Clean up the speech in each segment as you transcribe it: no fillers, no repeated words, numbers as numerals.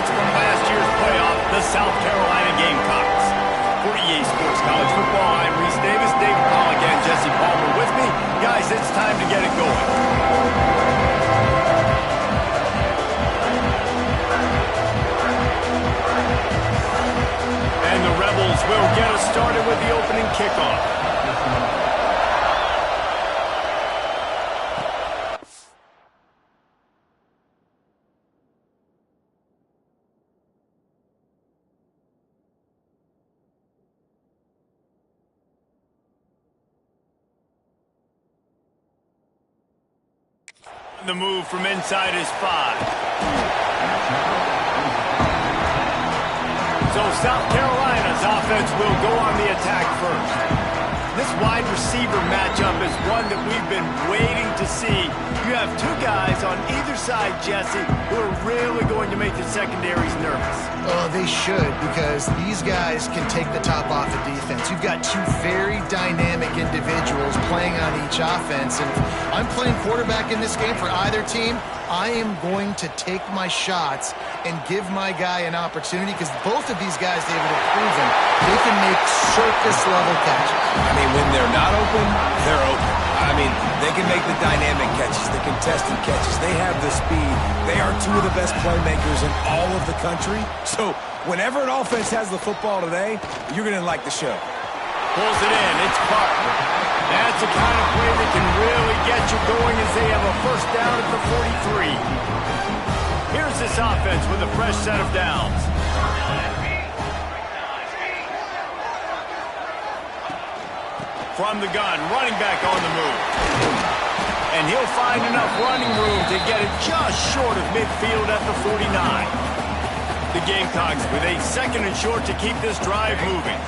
offense from last year's playoff, the South Carolina Gamecocks. For EA Sports College Football, I'm Reese Davis, David Pollock, and Jesse Palmer with me. Guys, it's time to get it going. And the Rebels will get us started with the opening kickoff. The move from inside is 5. So South Carolina's offense will go on the attack first. This wide receiver matchup is one that we've been waiting to see. You have two guys on either side, Jesse, who are really going to make the secondaries nervous. Oh, they should, because these guys can take the top off of defense. You've got two very dynamic individuals playing on each offense, and if I'm playing quarterback in this game for either team, I am going to take my shots and give my guy an opportunity, because both of these guys, David, have proven they can make surface-level catches. I mean, when they're not open, they're open. I mean, they can make the dynamic catches, the contested catches. They have the speed. They are two of the best playmakers in all of the country. So whenever an offense has the football today, you're going to like the show. Pulls it in. It's Park. That's the kind of play that can really get you going as they have a first down at the 43. Here's this offense with a fresh set of downs. From the gun, running back on the move. And he'll find enough running room to get it just short of midfield at the 49. The Gamecocks with a second and short to keep this drive moving.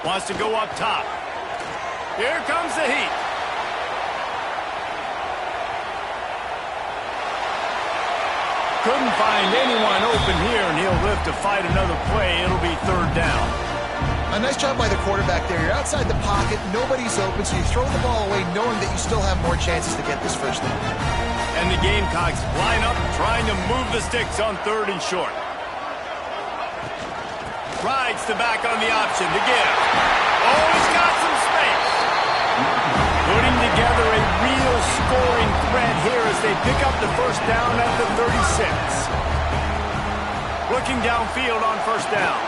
Wants to go up top. Here comes the heat. Couldn't find anyone open here, and he'll live to fight another play. It'll be third down. A nice job by the quarterback there. You're outside the pocket, nobody's open, so you throw the ball away knowing that you still have more chances to get this first down. And the Gamecocks line up, trying to move the sticks on third and short. Rides the back on the option to give. Oh, he's got some space. Putting together a real scoring threat here as they pick up the first down at the 36. Looking downfield on first down.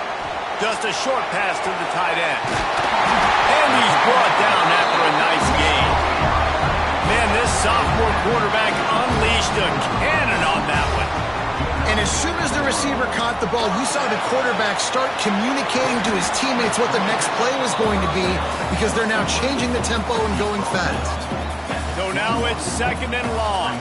Just a short pass to the tight end. And he's brought down after a nice gain. Man, this sophomore quarterback unleashed a cannon on that one. And as soon as the receiver caught the ball, you saw the quarterback start communicating to his teammates what the next play was going to be, because they're now changing the tempo and going fast. So now it's second and long.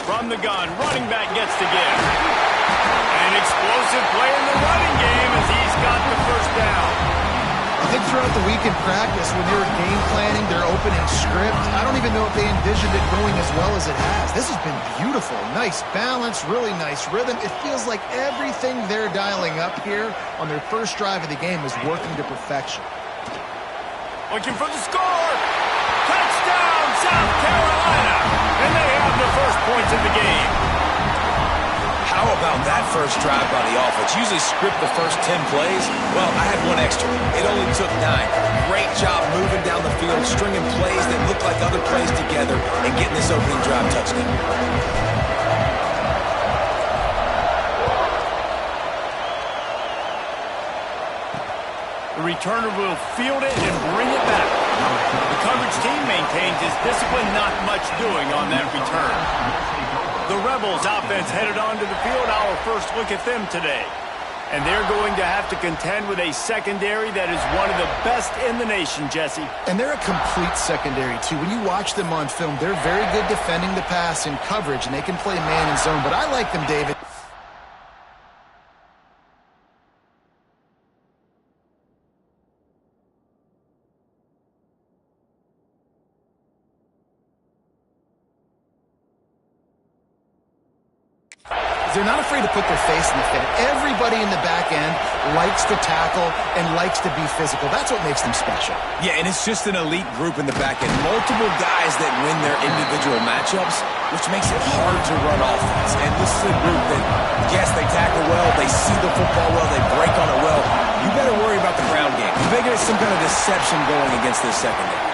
From the gun, running back gets to give. An explosive play in the running game as he's got the first down. I think throughout the week in practice, when they were game planning their opening script, I don't even know if they envisioned it going as well as it has. This has been beautiful. Nice balance, really nice rhythm. It feels like everything they're dialing up here on their first drive of the game is working to perfection. Looking for the score. Touchdown, South Carolina. And they have the first points of the game. How about that first drive by the offense? Usually script the first 10 plays. Well, I had one extra. It only took 9. Great job moving down the field, stringing plays that look like other plays together, and getting this opening drive touchdown. The returner will field it and bring it back. The coverage team maintains his discipline, not much doing on that return. The Rebels offense headed onto the field. Our first look at them today. And they're going to have to contend with a secondary that is one of the best in the nation, Jesse. And they're a complete secondary, too. When you watch them on film, they're very good defending the pass in coverage, and they can play man and zone. But I like them, David. they're not afraid to put their face in the fan. Everybody in the back end likes to tackle and likes to be physical. That's what makes them special. Yeah, and it's just an elite group in the back end. Multiple guys that win their individual matchups, which makes it hard to run offense. And this is a group that, yes, they tackle well, they see the football well, they break on it well. You better worry about the ground game. You better get some kind of deception going against this secondary.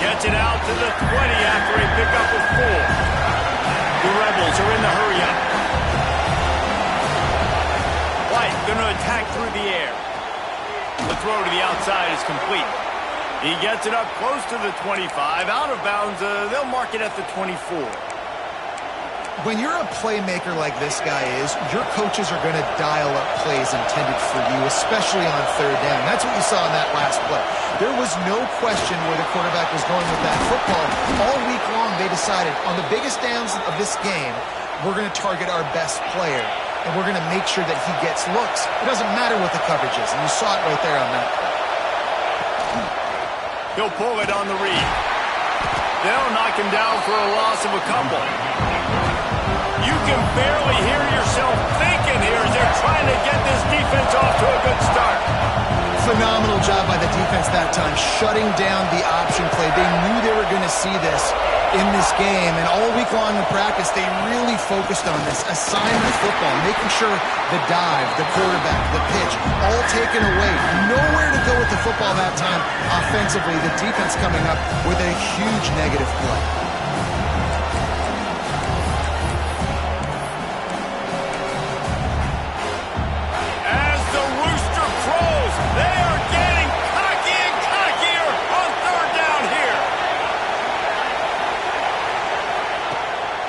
Gets it out to the 20 after a pickup of 4. The Rebels are in the hurry-up. White going to attack through the air. The throw to the outside is complete. He gets it up close to the 25. Out of bounds, they'll mark it at the 24. When you're a playmaker like this guy is, your coaches are going to dial up plays intended for you, especially on third down. That's what you saw in that last play. There was no question where the quarterback was going with that football. All week long, they decided on the biggest downs of this game, we're going to target our best player, and we're going to make sure that he gets looks. It doesn't matter what the coverage is, and you saw it right there on that play. He'll pull it on the read. They'll knock him down for a loss of a couple. You can barely hear yourself thinking here as they're trying to get this defense off to a good start. Phenomenal job by the defense that time, shutting down the option play. They knew they were going to see this in this game, and all week long in practice, they really focused on this assignment football, making sure the dive, the quarterback, the pitch, all taken away. Nowhere to go with the football that time offensively. The defense coming up with a huge negative play.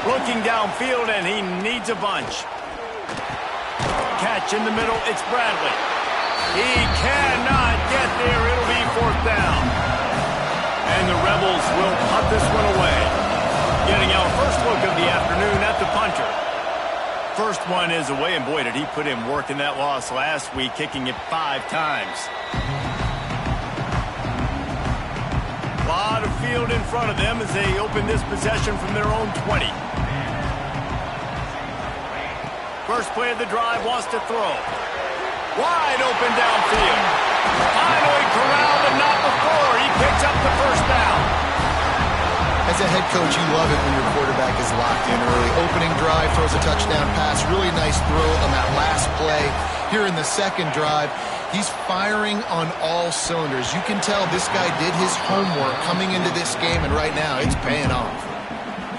Looking downfield, and he needs a bunch. Catch in the middle, it's Bradley. He cannot get there. It'll be 4th down. And the Rebels will punt this one away. Getting our first look of the afternoon at the punter. First one is away, and boy, did he put in work in that loss last week, kicking it 5 times. A lot of field in front of them as they open this possession from their own 20. First play of the drive, wants to throw. Wide open downfield. Finally corralled, but not before. He picks up the first down. As a head coach, you love it when your quarterback is locked in early. Opening drive, throws a touchdown pass. Really nice throw on that last play. Here in the second drive, he's firing on all cylinders. You can tell this guy did his homework coming into this game, and right now it's paying off.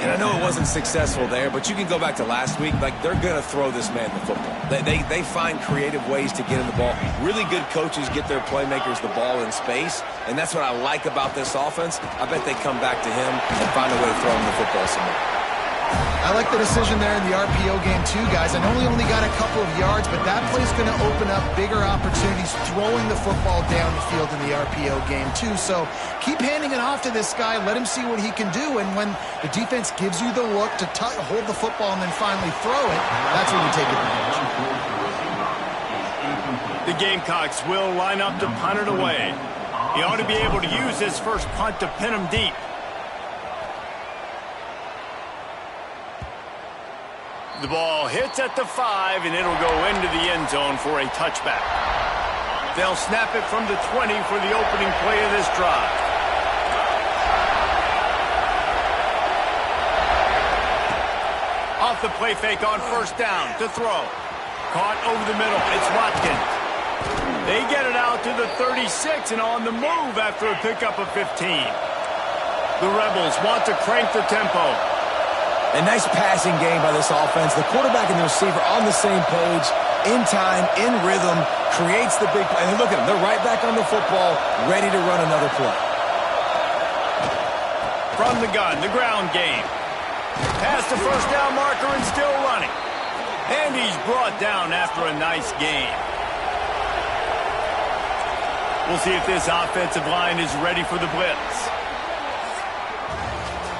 And I know it wasn't successful there, but you can go back to last week. Like, they're going to throw this man the football. They find creative ways to get him the ball. Really good coaches get their playmakers the ball in space, and that's what I like about this offense. I bet they come back to him and find a way to throw him the football some more. I like the decision there in the RPO game too, guys. I know he only got a couple of yards, but that play's going to open up bigger opportunities throwing the football down the field in the RPO game too. So keep handing it off to this guy. Let him see what he can do. And when the defense gives you the look to hold the football and then finally throw it, that's when you take advantage. The Gamecocks will line up to punt it away. He ought to be able to use his first punt to pin him deep. The ball hits at the 5, and it'll go into the end zone for a touchback. They'll snap it from the 20 for the opening play of this drive. Off the play fake on first down to throw. Caught over the middle. It's Watkins. They get it out to the 36 and on the move after a pickup of 15. The Rebels want to crank the tempo. A nice passing game by this offense. The quarterback and the receiver on the same page, in time, in rhythm, creates the big play. And look at them. They're right back on the football, ready to run another play. From the gun, the ground game. Past the first down marker and still running. And he's brought down after a nice gain. We'll see if this offensive line is ready for the blitz.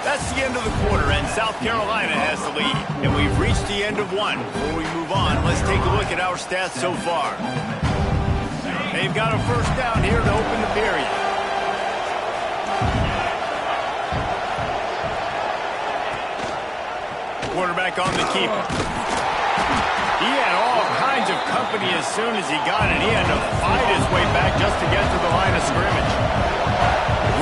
That's the end of the quarter, and South Carolina has the lead. And we've reached the end of one. Before we move on, let's take a look at our stats so far. They've got a first down here to open the period. Quarterback on the keeper. He had all kinds of company as soon as he got it. He had to fight his way back just to get to the line of scrimmage.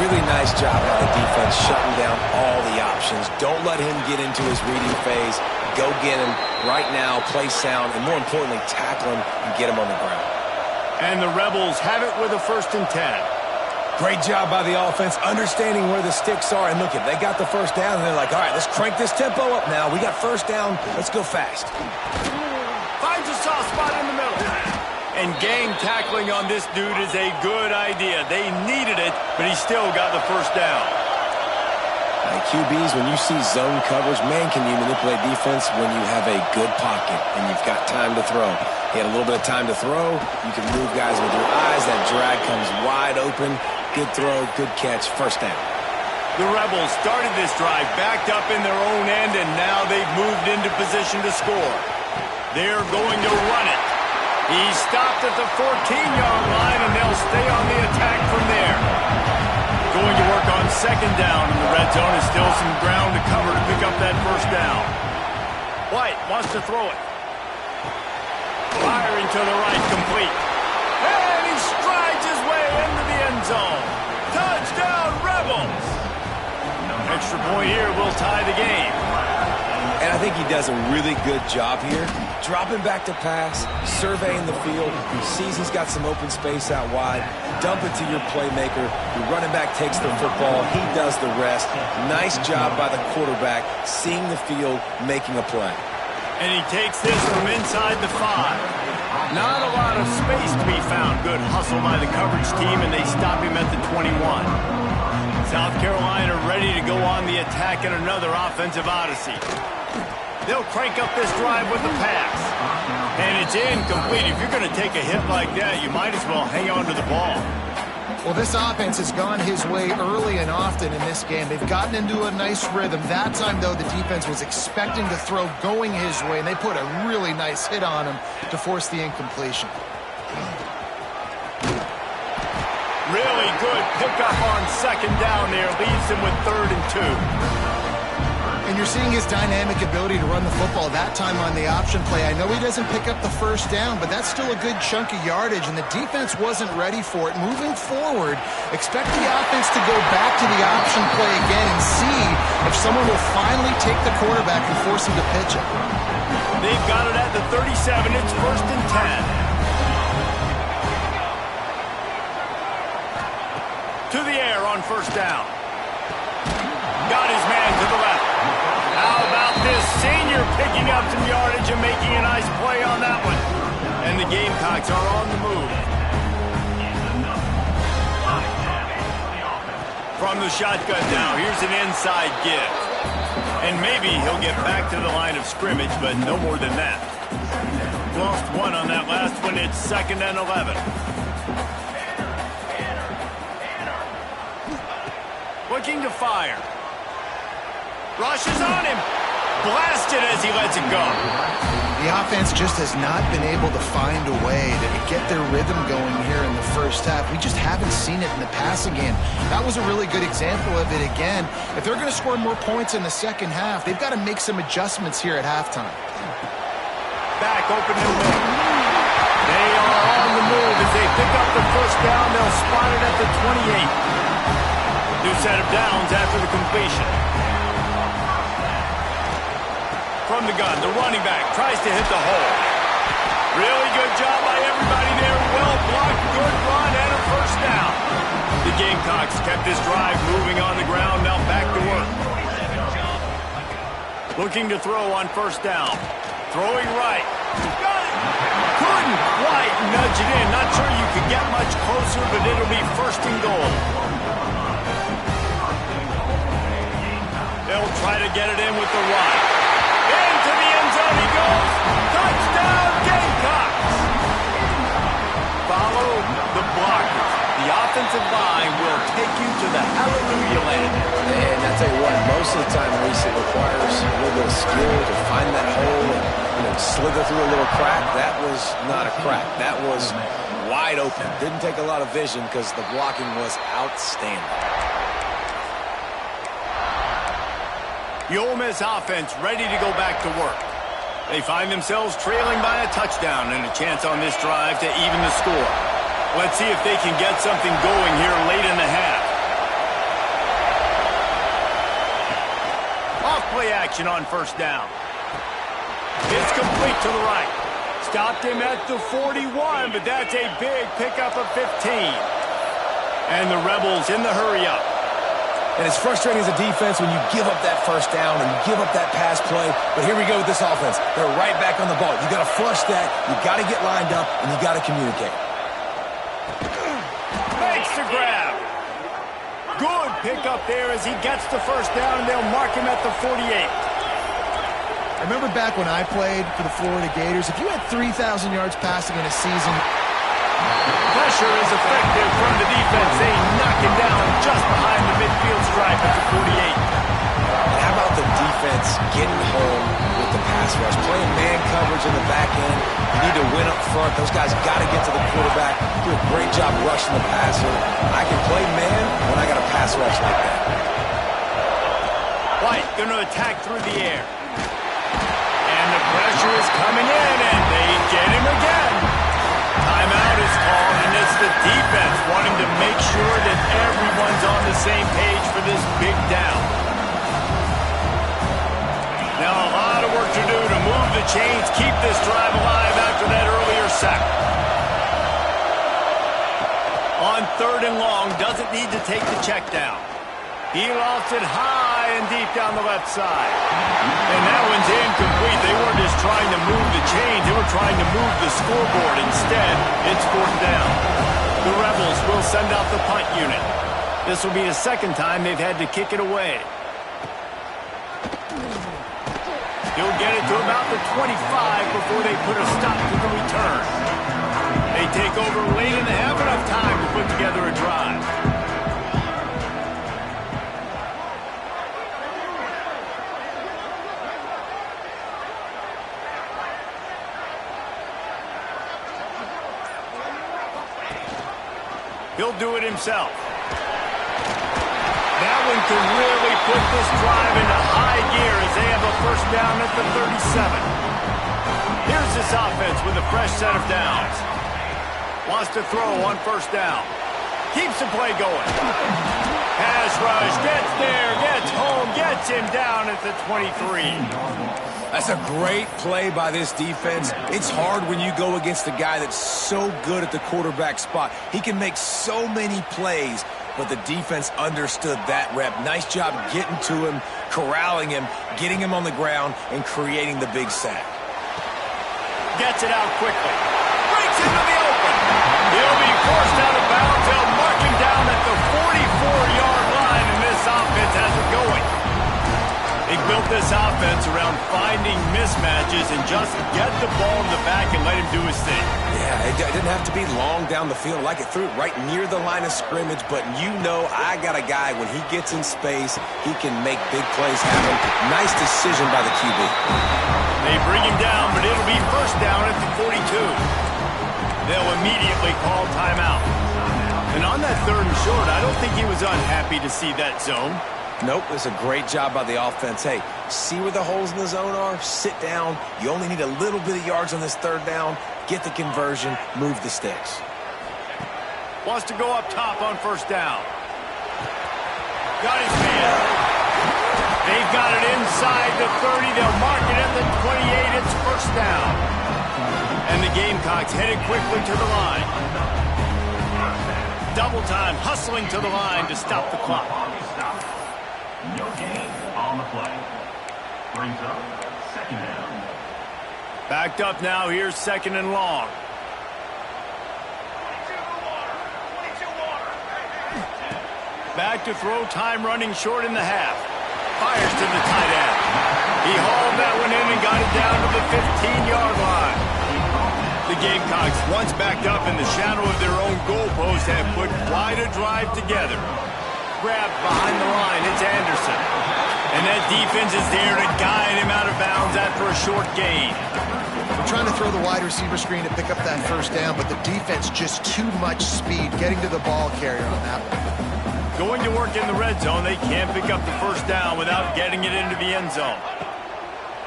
Really nice job by the defense shutting down all the options. Don't let him get into his reading phase. Go get him right now, play sound, and more importantly, tackle him and get him on the ground. And the Rebels have it with a 1st and 10. Great job by the offense, understanding where the sticks are. And look, they got the 1st down, and they're like, all right, let's crank this tempo up now. We got 1st down. Let's go fast. Finds a soft spot in the middle. And gang tackling on this dude is a good idea. They needed it, but he still got the 1st down. QBs, when you see zone coverage, man, can you manipulate defense when you have a good pocket and you've got time to throw. He had a little bit of time to throw. You can move guys with your eyes. That drag comes wide open. Good throw, good catch, 1st down. The Rebels started this drive backed up in their own end, and now they've moved into position to score. They're going to run it. He stopped at the 14-yard line, and they'll stay on the attack from there. Going to work on 2nd down in the red zone. Is still some ground to cover to pick up that 1st down. White wants to throw it. Firing to the right, complete. And he strides his way into the end zone. Touchdown, Rebels! Extra point here will tie the game. And I think he does a really good job here. Dropping back to pass, surveying the field. He sees he's got some open space out wide. Dump it to your playmaker. Your running back takes the football. He does the rest. Nice job by the quarterback, seeing the field, making a play. And he takes this from inside the 5. Not a lot of space to be found. Good hustle by the coverage team, and they stop him at the 21. South Carolina ready to go on the attack in another offensive odyssey. They'll crank up this drive with the pass. And it's incomplete. If you're going to take a hit like that, you might as well hang on to the ball. Well, this offense has gone his way early and often in this game. They've gotten into a nice rhythm. That time, though, the defense was expecting to throw going his way, and they put a really nice hit on him to force the incompletion. Really good pickup on 2nd down there. Leaves them with 3rd and 2. And you're seeing his dynamic ability to run the football that time on the option play. I know he doesn't pick up the 1st down, but that's still a good chunk of yardage, and the defense wasn't ready for it. Moving forward, expect the offense to go back to the option play again and see if someone will finally take the quarterback and force him to pitch it. They've got it at the 37. It's 1st and 10. To the air on 1st down. Got his man to the left. How about this senior picking up some yardage and making a nice play on that one? And the Gamecocks are on the move. From the shotgun now, here's an inside give. And maybe he'll get back to the line of scrimmage, but no more than that. Lost one on that last one. It's 2nd and 11. Looking to fire. Rushes on him. Blasted as he lets it go. The offense just has not been able to find a way to get their rhythm going here in the 1st half. We just haven't seen it in the passing game. That was a really good example of it again. If they're going to score more points in the 2nd half, they've got to make some adjustments here at halftime. Back open in the middle. They are on the move as they pick up the 1st down. They'll spot it at the 28. New set of downs after the completion. From the gun, the running back tries to hit the hole. Really good job by everybody there. Well blocked, good run, and a 1st down. The Gamecocks kept this drive moving on the ground, now back to work. Looking to throw on 1st down. Throwing right. Got it. Couldn't quite nudge it in. Not sure you could get much closer, but it'll be 1st and goal. They'll try to get it in with the right. Into the end zone he goes. Touchdown, Gamecocks. Follow the blockers. The offensive line will take you to the hallelujah land. And I tell you what, most of the time, Reese, it requires a little bit of skill to find that hole and slither through a little crack. That was not a crack. That was wide open. Didn't take a lot of vision because the blocking was outstanding. The Ole Miss offense ready to go back to work. They find themselves trailing by a touchdown and a chance on this drive to even the score. Let's see if they can get something going here late in the half. Off-play action on first down. It's complete to the right. Stopped him at the 41, but that's a big pickup of 15. And the Rebels in the hurry-up. And it's frustrating as a defense when you give up that first down and you give up that pass play. But here we go with this offense. They're right back on the ball. You got to flush that. You got to get lined up, and you got to communicate. Makes the grab. Good pickup there as he gets the first down, and they'll mark him at the 48. I remember back when I played for the Florida Gators, if you had 3,000 yards passing in a season, pressure is effective from the defense. They knock him down just behind the midfield stripe at the 48. And how about the defense getting home with the pass rush? Playing man coverage in the back end. You need to win up front. Those guys got to get to the quarterback. Do a great job rushing the passer. I can play man when I got a pass rush like that. White going to attack through the air. And the pressure is coming in, and they get him again. Timeout is called, and it's the defense wanting to make sure that everyone's on the same page for this big down. Now a lot of work to do to move the chains, keep this drive alive after that earlier sack. On 3rd and long, doesn't need to take the check down. He lost it high and deep down the left side. And that one's incomplete. They weren't just trying to move the chains. They were trying to move the scoreboard. Instead, it's 4th down. The Rebels will send out the punt unit. This will be the second time they've had to kick it away. He'll get it to about the 25 before they put a stop to the return. They take over late in the half, enough time to put together a drive. He'll do it himself. That one can really put this drive into high gear as they have a first down at the 37. Here's this offense with a fresh set of downs. Wants to throw on first down. Keeps the play going. Pass rush, gets there, gets home, gets him down at the 23. That's a great play by this defense. It's hard when you go against a guy that's so good at the quarterback spot. He can make so many plays, but the defense understood that rep. Nice job getting to him, corralling him, getting him on the ground, and creating the big sack. Gets it out quickly. Breaks into the open. He'll be forced out of bounds. They'll mark him down at the 44-yard line, and this offense has it going. They built this offense around finding mismatches and just get the ball in the back and let him do his thing. Yeah, it didn't have to be long down the field. Like it threw it right near the line of scrimmage, but you know I got a guy, when he gets in space, he can make big plays happen. Nice decision by the QB. They bring him down, but it'll be first down at the 42. They'll immediately call timeout. And on that 3rd and short, I don't think he was unhappy to see that zone. Nope, it was a great job by the offense. Hey, see where the holes in the zone are? Sit down. You only need a little bit of yards on this 3rd down. Get the conversion. Move the sticks. Wants to go up top on first down. Got his man. They've got it inside the 30. They'll mark it at the 28. It's first down. And the Gamecocks headed quickly to the line. Double time, hustling to the line to stop the clock. No gain on the play. Brings up 2nd down. Backed up now. Here's 2nd and long. Back to throw, time running short in the half. Fires to the tight end. He hauled that one in and got it down to the 15-yard line. The Gamecocks, once backed up in the shadow of their own goalpost, have put quite a drive together. Grab behind the line, it's Anderson. And that defense is there to guide him out of bounds after a short gain. We're trying to throw the wide receiver screen to pick up that first down, but the defense just too much speed getting to the ball carrier on that one. Going to work in the red zone, they can't pick up the first down without getting it into the end zone.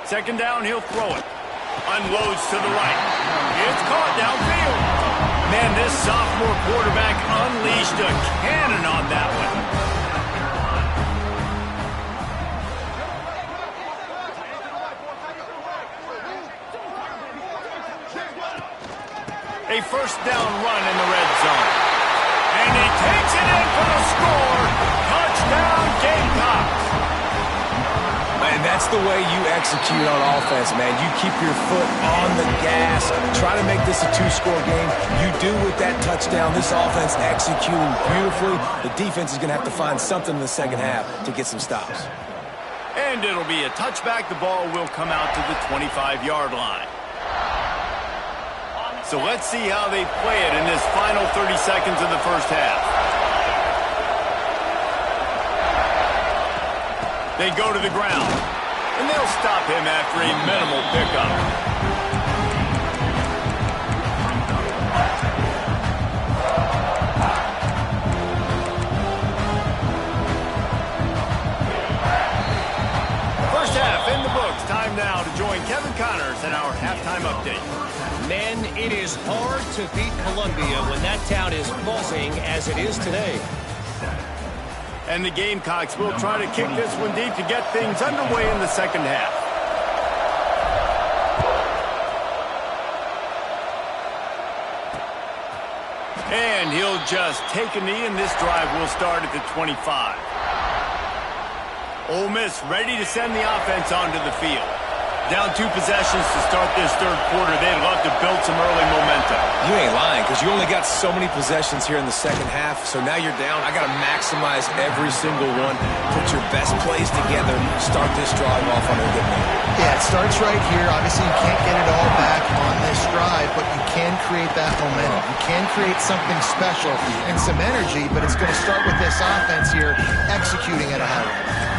2nd down, he'll throw it. Unloads to the right. It's caught downfield. Man, this sophomore quarterback unleashed a cannon on that one. A first down run in the red zone. And he takes it in for the score. Touchdown, Gamecocks. Man, that's the way you execute on offense, man. You keep your foot on the gas, try to make this a two-score game. You do with that touchdown. This offense executing beautifully. The defense is going to have to find something in the second half to get some stops. And it'll be a touchback. The ball will come out to the 25-yard line. So let's see how they play it in this final 30 seconds of the first half. They go to the ground, and they'll stop him after a minimal pickup. First half in the books. Time now to join Kevin Connors in our halftime update. Men, it is hard to beat Columbia when that town is buzzing as it is today. And the Gamecocks will try to kick this one deep to get things underway in the second half. And he'll just take a knee, and this drive will start at the 25. Ole Miss ready to send the offense onto the field. Down 2 possessions to start this third quarter. They'd love to build some early momentum. You ain't lying, because you only got so many possessions here in the second half, so now you're down. I got to maximize every single one. Put your best plays together. Start this drive off on a good note. Yeah, it starts right here. Obviously, you can't get it all back on this drive, but you can create that momentum. You can create something special and some energy, but it's going to start with this offense here executing at a high level.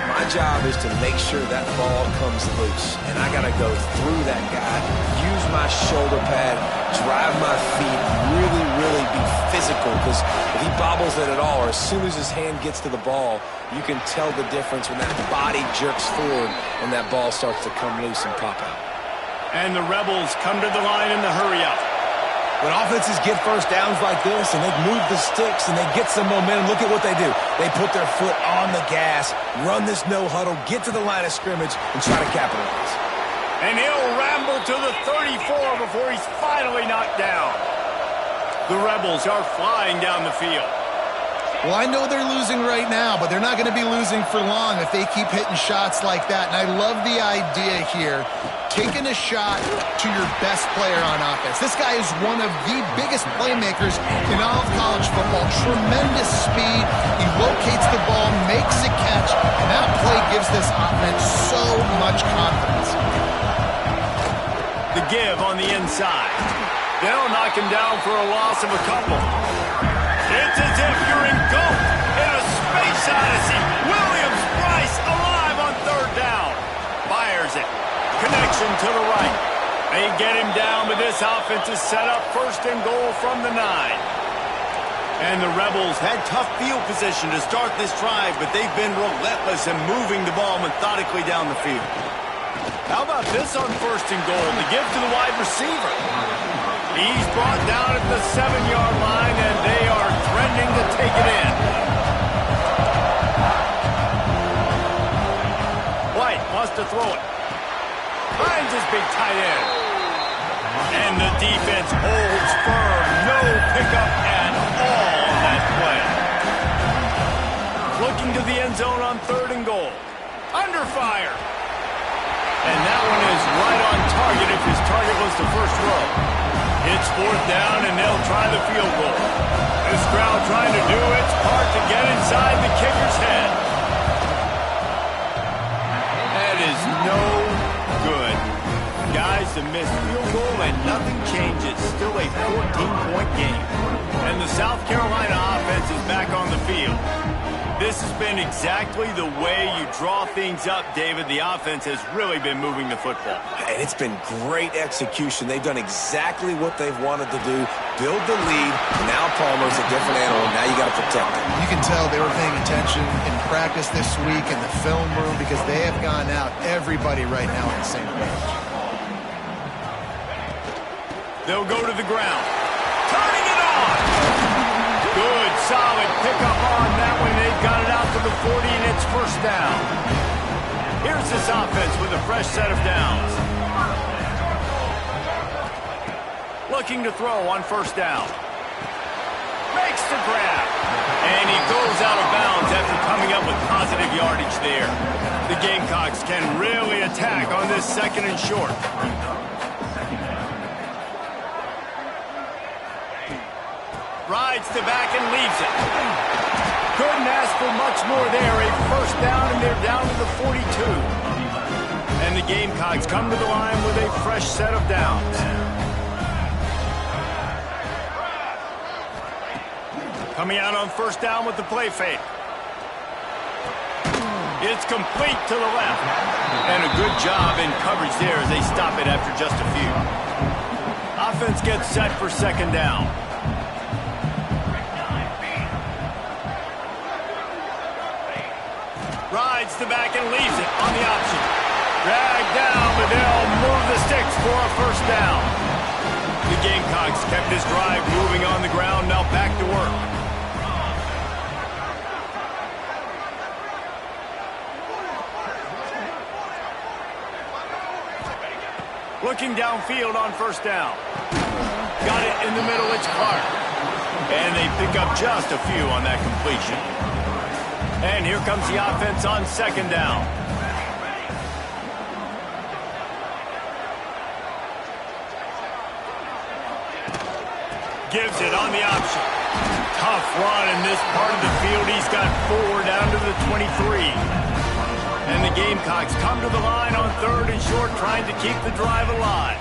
My job is to make sure that ball comes loose, and I got to go through that guy, use my shoulder pad, drive my feet, really be physical, because if he bobbles it at all, or as soon as his hand gets to the ball, you can tell the difference when that body jerks forward and that ball starts to come loose and pop out. And the Rebels come to the line in the hurry-up. When offenses get first downs like this and they move the sticks and they get some momentum, look at what they do. They put their foot on the gas, run this no-huddle, get to the line of scrimmage, and try to capitalize. And he'll ramble to the 34 before he's finally knocked down. The Rebels are flying down the field. Well, I know they're losing right now, but they're not going to be losing for long if they keep hitting shots like that. And I love the idea here, taking a shot to your best player on offense. This guy is one of the biggest playmakers in all of college football. Tremendous speed. He locates the ball, makes a catch, and that play gives this offense so much confidence. The give on the inside. They'll knock him down for a loss of a couple. It's as if you're in GOAT in a space odyssey. Williams-Brice alive on third down. Fires it. Connection to the right. They get him down, but this offense is set up first and goal from the 9. And the Rebels had tough field position to start this drive, but they've been relentless in moving the ball methodically down the field. How about this on first and goal? The give to the wide receiver. He's brought down at the 7-yard line, and they are threatening to take it in. White wants to throw it. Finds his big tight end. And the defense holds firm. No pickup at all on that play. Looking to the end zone on third and goal. Under fire. And that one is right on target if his target was the first row. It's fourth down, and they'll try the field goal. This crowd trying to do its part to get inside the kicker's head. That is no good. Guys, the missed field goal, and nothing changes. Still a 14-point game. And the South Carolina offense is back on the field. This has been exactly the way you draw things up, David. The offense has really been moving the football. And it's been great execution. They've done exactly what they've wanted to do. Build the lead. Now Palmer's a different animal. Now you got to protect him. You can tell they were paying attention in practice this week in the film room because they have gone out, everybody right now on the same page. They'll go to the ground. Turning it on. Good, solid pickup on that one. They've got it out to the 40, and it's first down. Here's this offense with a fresh set of downs. Looking to throw on first down. Makes the grab. And he goes out of bounds after coming up with positive yardage there. The Gamecocks can really attack on this second and short. Rides to back and leaves it. Couldn't ask for much more there. A first down, and they're down to the 42. And the Gamecocks come to the line with a fresh set of downs. Coming out on first down with the play fake. It's complete to the left. And a good job in coverage there as they stop it after just a few. Offense gets set for second down. Rides the back and leaves it on the option. Dragged down, but they'll move the sticks for a first down. The Gamecocks kept this drive moving on the ground, now back to work. Looking downfield on first down. Got it in the middle, it's Clark. And they pick up just a few on that completion. And here comes the offense on second down. Gives it on the option. Tough run in this part of the field. He's got 4 down to the 23. And the Gamecocks come to the line on third and short, trying to keep the drive alive.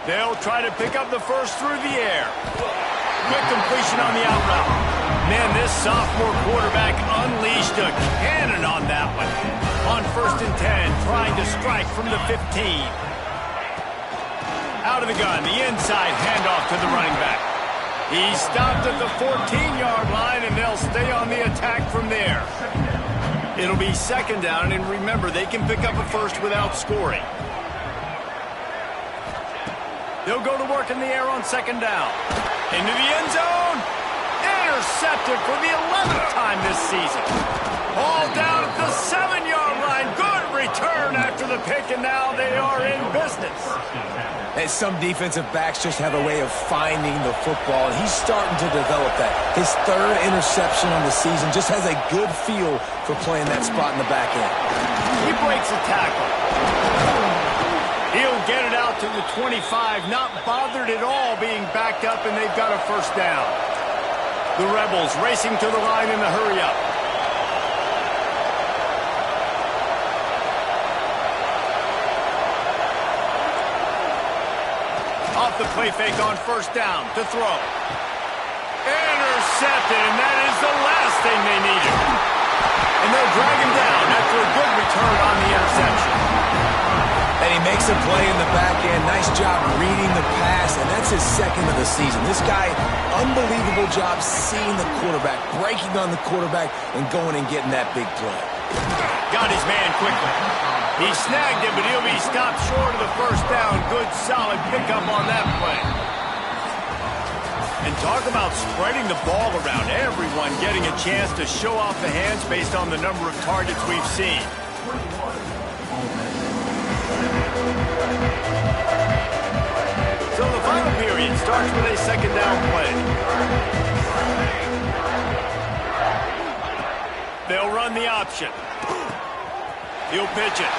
They'll try to pick up the first through the air. Quick completion on the out route. Man, this sophomore quarterback unleashed a cannon on that one. On first and 10, trying to strike from the 15. Out of the gun, the inside handoff to the running back. He stopped at the 14-yard line, and they'll stay on the attack from there. It'll be second down, and remember, they can pick up a first without scoring. They'll go to work in the air on second down. Into the end zone. Intercepted for the 11th time this season. All down at the 7-yard line. Good return after the pick, and now they are in business. And some defensive backs just have a way of finding the football, and he's starting to develop that. His 3rd interception on the season, just has a good feel for playing that spot in the back end. He breaks a tackle. He'll get it out to the 25, not bothered at all being backed up, and they've got a first down. The Rebels racing to the line in the hurry-up. Off the play fake on first down to throw. Intercepted, and that is the last thing they needed. And they'll drag him down after a good return on the interception. And he makes a play in the back end. Nice job reading the pass, and that's his 2nd of the season. This guy, unbelievable job seeing the quarterback, breaking on the quarterback, and going and getting that big play. Got his man quickly. He snagged it, but he'll be stopped short of the first down. Good, solid pickup on that play. And talk about spreading the ball around. Everyone getting a chance to show off the hands based on the number of targets we've seen. So the final period starts with a second down play. They'll run the option. He'll pitch it.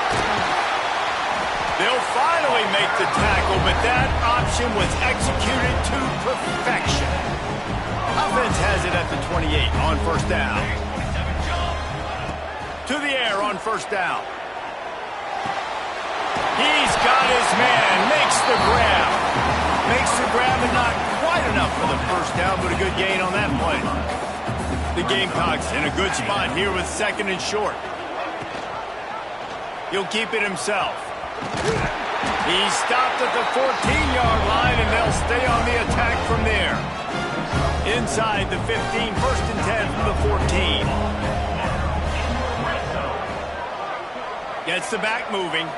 They'll finally make the tackle, but that option was executed to perfection. Offense has it at the 28 on first down. To the air on first down. He's got his man, makes the grab. Makes the grab, and not quite enough for the first down, but a good gain on that play. The Gamecocks in a good spot here with second and short. He'll keep it himself. He's stopped at the 14-yard line, and they'll stay on the attack from there. Inside the 15, first and 10 from the 14. Gets the back moving.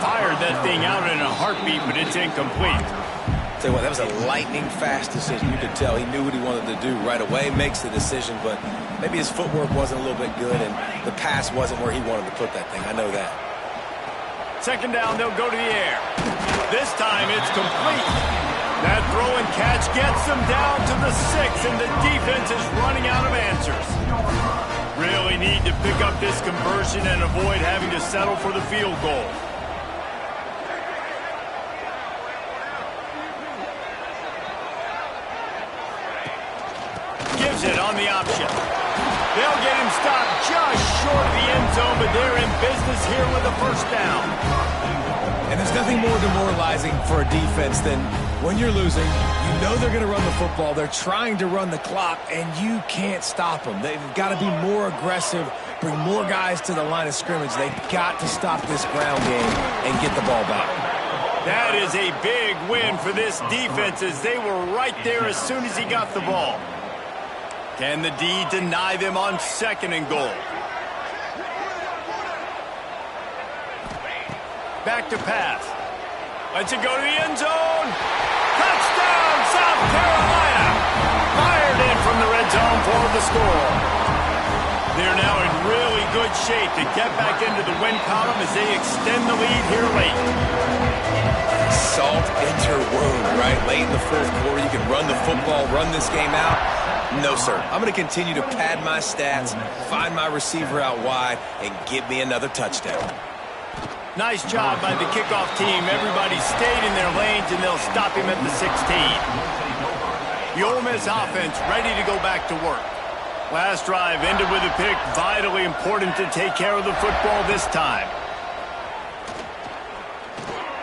fired that thing out in a heartbeat, but it's incomplete. Tell you what, that was a lightning-fast decision. You could tell he knew what he wanted to do right away, makes the decision, but maybe his footwork wasn't a little bit good, and the pass wasn't where he wanted to put that thing. I know that. Second down, they'll go to the air. This time, it's complete. That throw and catch gets them down to the 6, and the defense is running out of answers. Really need to pick up this conversion and avoid having to settle for the field goal. Gives it on the option. They'll get him stopped just short of the end zone, but they're in business here with a first down. And there's nothing more demoralizing for a defense than when you're losing, you know they're going to run the football, they're trying to run the clock, and you can't stop them. They've got to be more aggressive, bring more guys to the line of scrimmage. They've got to stop this ground game and get the ball back. That is a big win for this defense as they were right there as soon as he got the ball. Can the D deny them on 2nd and goal? Back to pass. Lets it go to the end zone. Touchdown, South Carolina. Fired in from the red zone for the score. They're now in really good shape to get back into the win column as they extend the lead here late. Salt into wound, right? Late in the 4th quarter, you can run the football, run this game out. No, sir. I'm going to continue to pad my stats, find my receiver out wide, and give me another touchdown. Nice job by the kickoff team. Everybody stayed in their lanes, and they'll stop him at the 16. The Ole Miss offense ready to go back to work. Last drive ended with a pick. Vitally important to take care of the football this time.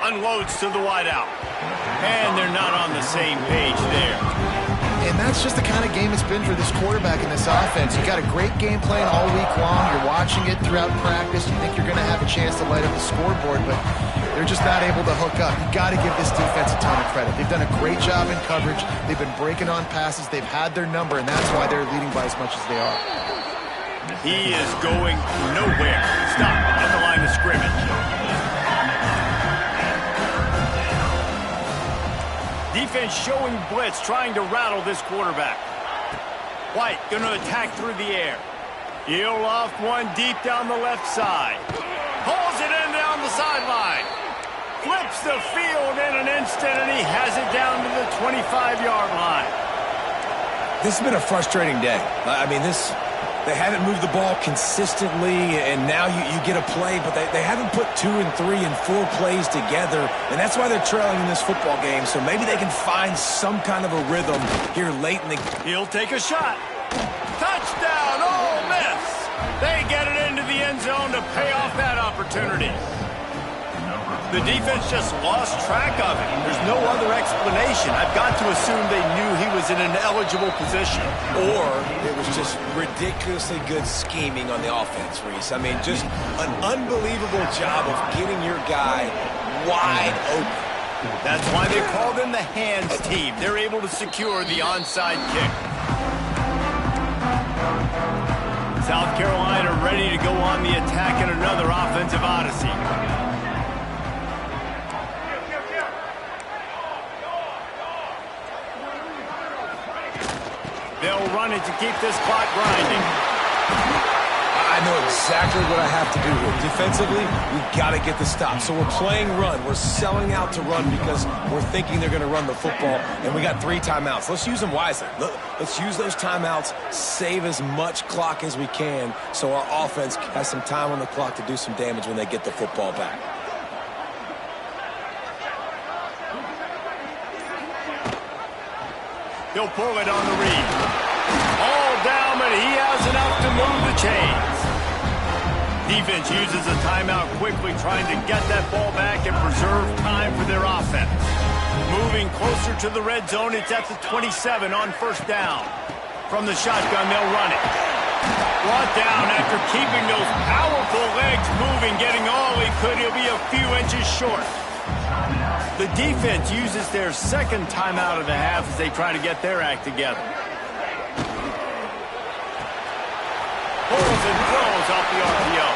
Unloads to the wideout. And they're not on the same page there. And that's just the kind of game it's been for this quarterback in this offense. You got a great game plan all week long. You're watching it throughout practice. You think you're going to have a chance to light up the scoreboard, but they're just not able to hook up. You got to give this defense a ton of credit. They've done a great job in coverage. They've been breaking on passes. They've had their number, and that's why they're leading by as much as they are. He is going nowhere. Stop at the line of scrimmage. Defense showing blitz, trying to rattle this quarterback. White going to attack through the air. He'll loft one deep down the left side. Pulls it in down the sideline. Flips the field in an instant, and he has it down to the 25-yard line. This has been a frustrating day. I mean, they haven't moved the ball consistently, and now you get a play, but they haven't put 2 and 3 and 4 plays together, and that's why they're trailing in this football game. So maybe they can find some kind of a rhythm here late in the game. He'll take a shot. Touchdown, Ole Miss. They get it into the end zone to pay off that opportunity. The defense just lost track of it. There's no other explanation. I've got to assume they knew he was in an eligible position. Or it was just ridiculously good scheming on the offense, Reese. I mean, just an unbelievable job of getting your guy wide open. That's why they call them the hands team. They're able to secure the onside kick. South Carolina ready to go on the attack in another offensive odyssey. They'll run it to keep this clock grinding. I know exactly what I have to do here. Defensively, we've got to get the stop. So we're playing run. We're selling out to run because we're thinking they're going to run the football, and we got 3 timeouts. Let's use them wisely. Let's use those timeouts, save as much clock as we can so our offense has some time on the clock to do some damage when they get the football back. He'll pull it on the read. All down, but he has enough to move the chains. Defense uses a timeout quickly, trying to get that ball back and preserve time for their offense. Moving closer to the red zone, it's at the 27 on first down. From the shotgun, they'll run it. Brought down after keeping those powerful legs moving, getting all he could. He'll be a few inches short. The defense uses their second timeout of the half as they try to get their act together. Pulls and throws off the RPO.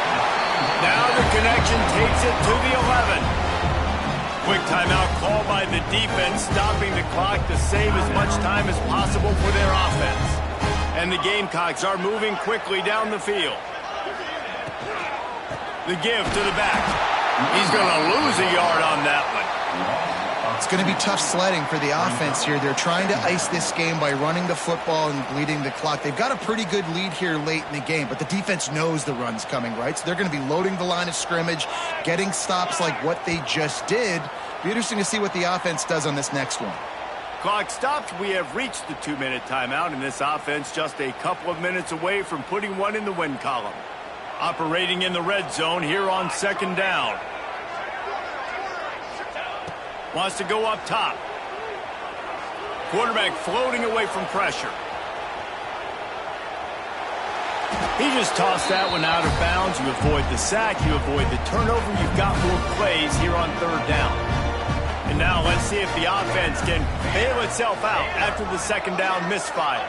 Now the connection takes it to the 11. Quick timeout called by the defense, stopping the clock to save as much time as possible for their offense. And the Gamecocks are moving quickly down the field. The give to the back. He's going to lose a yard on that one. It's going to be tough sledding for the offense here. They're trying to ice this game by running the football and bleeding the clock. They've got a pretty good lead here late in the game, but the defense knows the run's coming, right? So they're going to be loading the line of scrimmage, getting stops like what they just did. Be interesting to see what the offense does on this next one. Clock stopped. We have reached the 2-minute timeout, and this offense just a couple of minutes away from putting one in the win column. Operating in the red zone here on 2nd down. Wants to go up top. Quarterback floating away from pressure. He just tossed that one out of bounds. You avoid the sack. You avoid the turnover. You've got more plays here on 3rd down. And now let's see if the offense can bail itself out after the 2nd down misfire.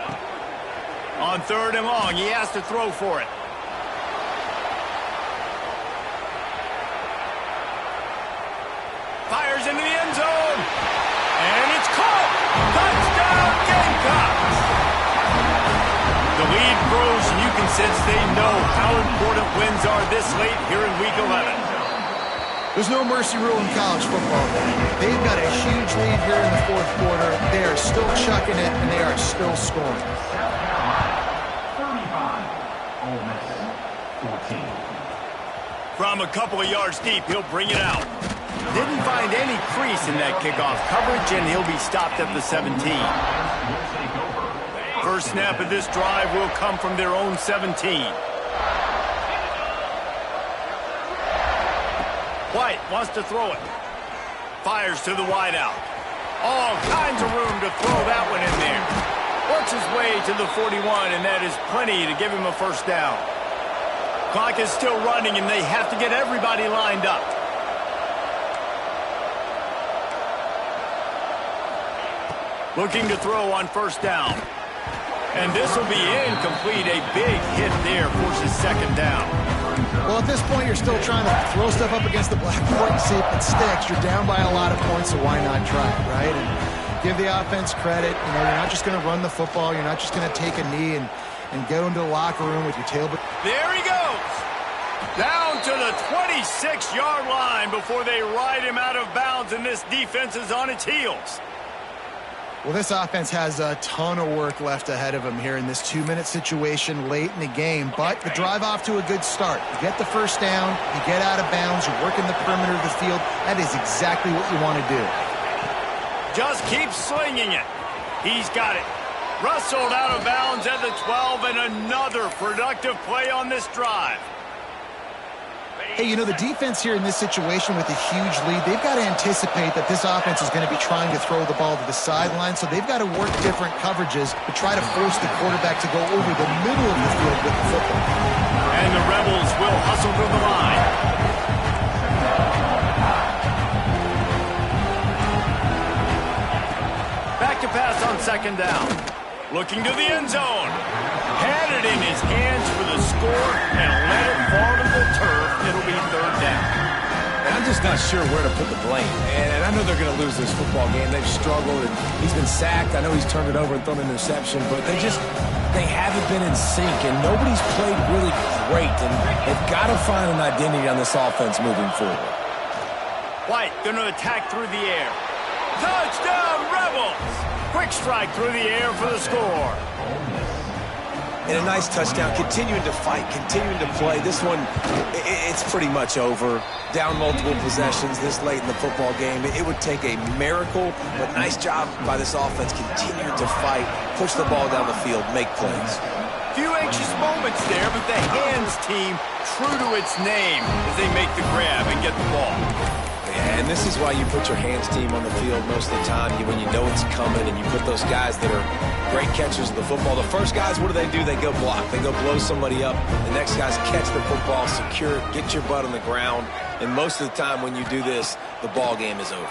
On 3rd and long, he has to throw for it. Fires into the end zone. And it's caught. Touchdown, Gamecocks. The lead grows, and you can sense they know how important wins are this late here in Week 11. There's no mercy rule in college football. They've got a huge lead here in the 4th quarter. They are still chucking it, and they are still scoring. 35, Ole Miss, 14. From a couple of yards deep, he'll bring it out. Didn't find any crease in that kickoff coverage, and he'll be stopped at the 17. First snap of this drive will come from their own 17. White wants to throw it. Fires to the wideout. All kinds of room to throw that one in there. Works his way to the 41, and that is plenty to give him a first down. Clock is still running, and they have to get everybody lined up. Looking to throw on 1st down. And this will be incomplete. A big hit there forces 2nd down. Well, at this point, you're still trying to throw stuff up against the blackboard and see if it sticks. You're down by a lot of points, so why not try it, right? And give the offense credit. You know, you're not just going to run the football. You're not just going to take a knee and go into the locker room with your tail. There he goes. Down to the 26-yard line before they ride him out of bounds, and this defense is on its heels. Well, this offense has a ton of work left ahead of them here in this 2-minute situation late in the game, but the drive off to a good start. You get the first down, you get out of bounds, you work in the perimeter of the field. That is exactly what you want to do. Just keep slinging it. He's got it. Rustled out of bounds at the 12, and another productive play on this drive. Hey, you know, the defense here in this situation with a huge lead, they've got to anticipate that this offense is going to be trying to throw the ball to the sideline, so they've got to work different coverages to try to force the quarterback to go over the middle of the field with the football. And the Rebels will hustle to the line. Back to pass on 2nd down. Looking to the end zone. Had it in his hands for the score and let it fall to the turf. It'll be 3rd down. And I'm just not sure where to put the blame. And I know they're going to lose this football game. They've struggled, and he's been sacked. I know he's turned it over and thrown an interception, but they haven't been in sync, and nobody's played really great. And they've got to find an identity on this offense moving forward. White going to attack through the air. Touchdown, Rebels! Quick strike through the air for the score. And a nice touchdown, continuing to fight, continuing to play. This one, it's pretty much over. Down multiple possessions this late in the football game. It would take a miracle, but nice job by this offense continuing to fight, push the ball down the field, make plays. Few anxious moments there, but the hands team true to its name as they make the grab and get the ball. And this is why you put your hands team on the field most of the time when you know it's coming, and you put those guys that are great catchers of the football. The first guys, what do? They go block. They go blow somebody up. The next guys catch the football, secure it, get your butt on the ground. And most of the time when you do this, the ball game is over.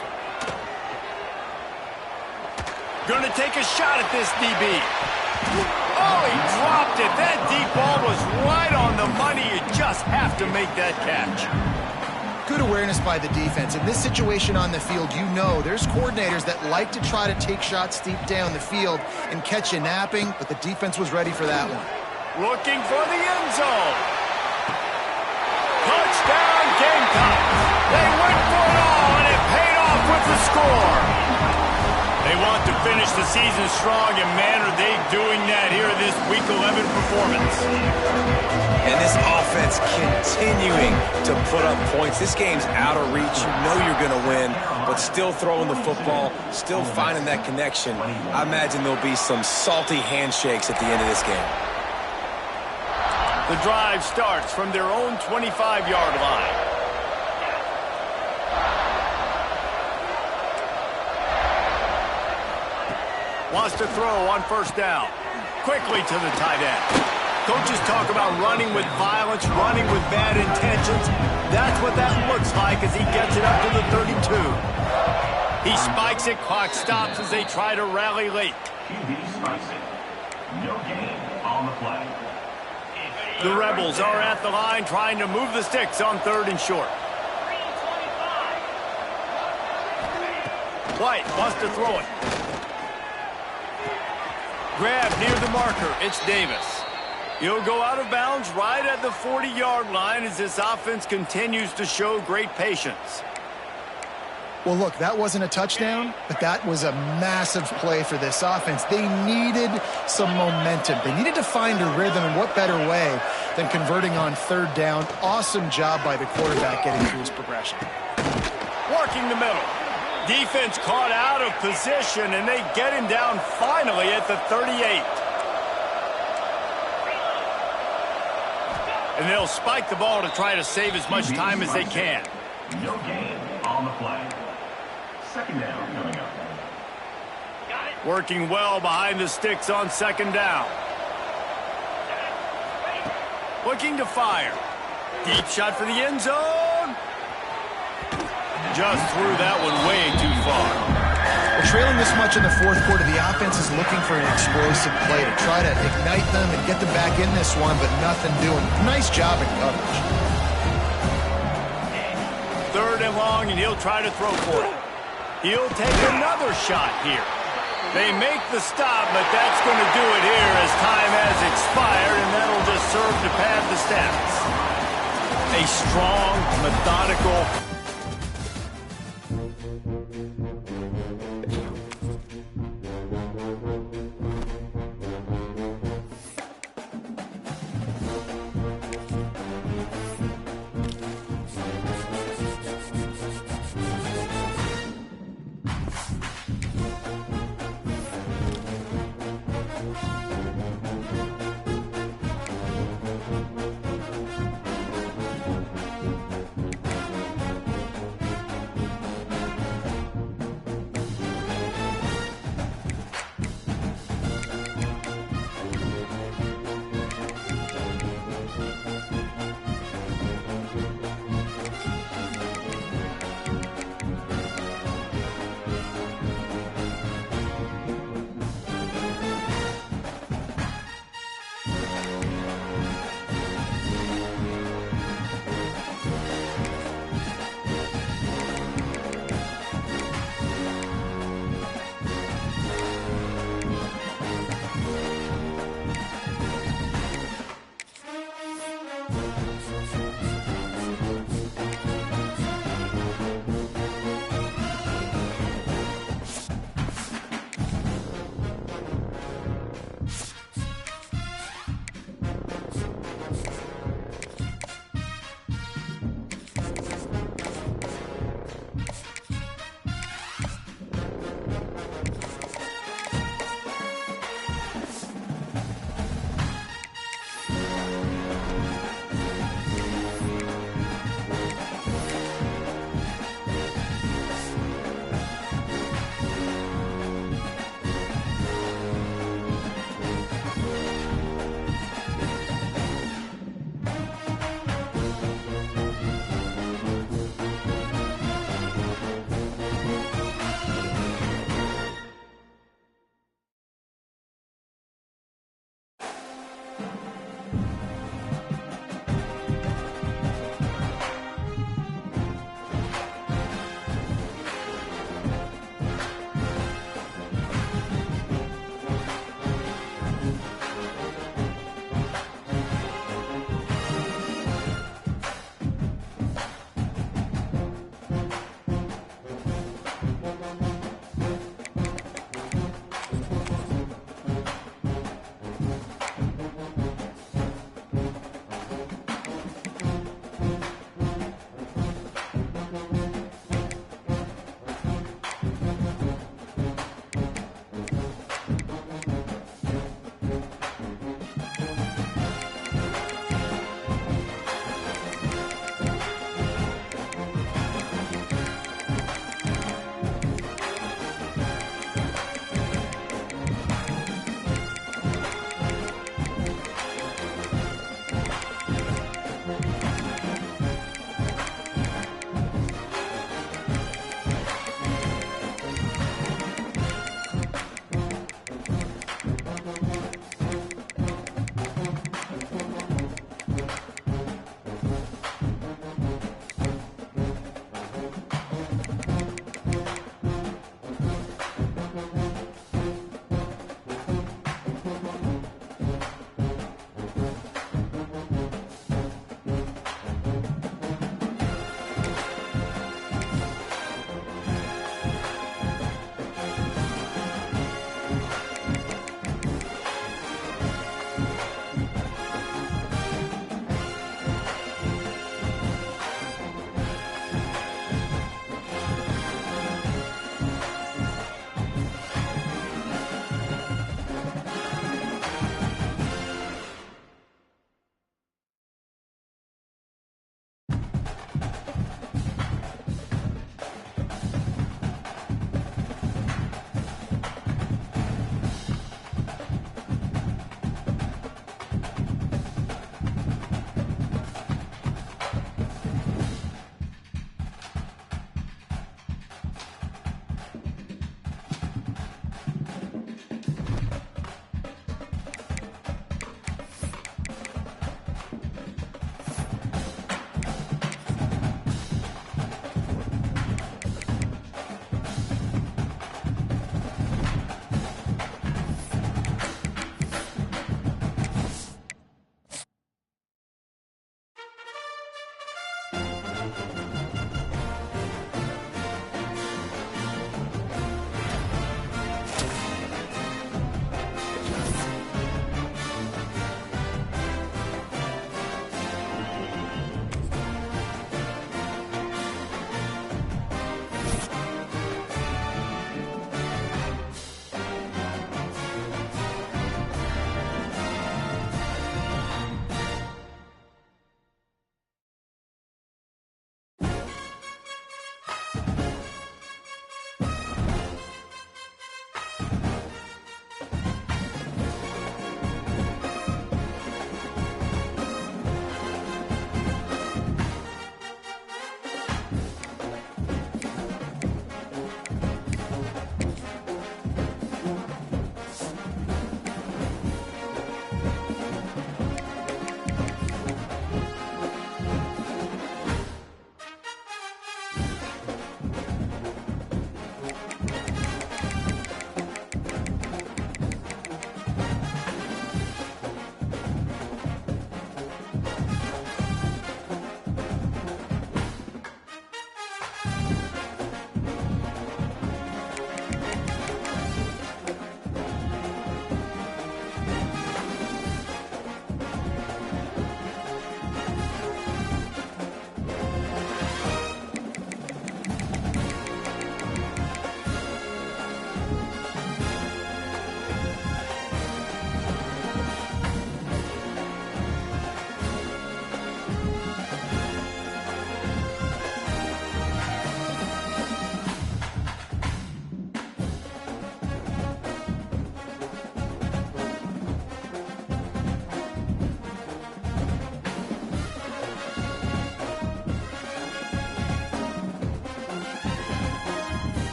Going to take a shot at this DB. Oh, Oh, he dropped it. That deep ball was right on the money. You just have to make that catch. Good awareness by the defense. In this situation on the field, you know there's coordinators that like to try to take shots deep down the field and catch you napping, but the defense was ready for that one. Looking for the end zone. Touchdown, Gamecocks. They went for it all, and it paid off with the score. They want to finish the season strong, and man, are they doing that here in this Week 11 performance. And this offense continuing to put up points. This game's out of reach. You know you're going to win, but still throwing the football, still finding that connection. I imagine there'll be some salty handshakes at the end of this game. The drive starts from their own 25-yard line. Wants to throw on first down. Quickly to the tight end. Coaches talk about running with violence, running with bad intentions. That's what that looks like as he gets it up to the 32. He spikes it, clock stops as they try to rally late. QB spikes it. No gain on the play. The Rebels are at the line trying to move the sticks on 3rd and short. White wants to throw it. Grab near the marker. It's Davis. He'll go out of bounds right at the 40-yard line as this offense continues to show great patience. Well, look, that wasn't a touchdown, but that was a massive play for this offense. They needed some momentum. They needed to find a rhythm, and what better way than converting on 3rd down. Awesome job by the quarterback getting through his progression. Working the middle. Defense caught out of position, and they get him down finally at the 38. And they'll spike the ball to try to save as much time as they can. No gain on the play. 2nd down coming up. Working well behind the sticks on 2nd down. Looking to fire. Deep shot for the end zone. Just threw that one way too far. Well, trailing this much in the 4th quarter, the offense is looking for an explosive play to try to ignite them and get them back in this one, but nothing doing. Nice job in coverage. 3rd and long, and he'll try to throw for it. He'll take another shot here. They make the stop, but that's going to do it here as time has expired, and that'll just serve to pad the stats. A strong, methodical,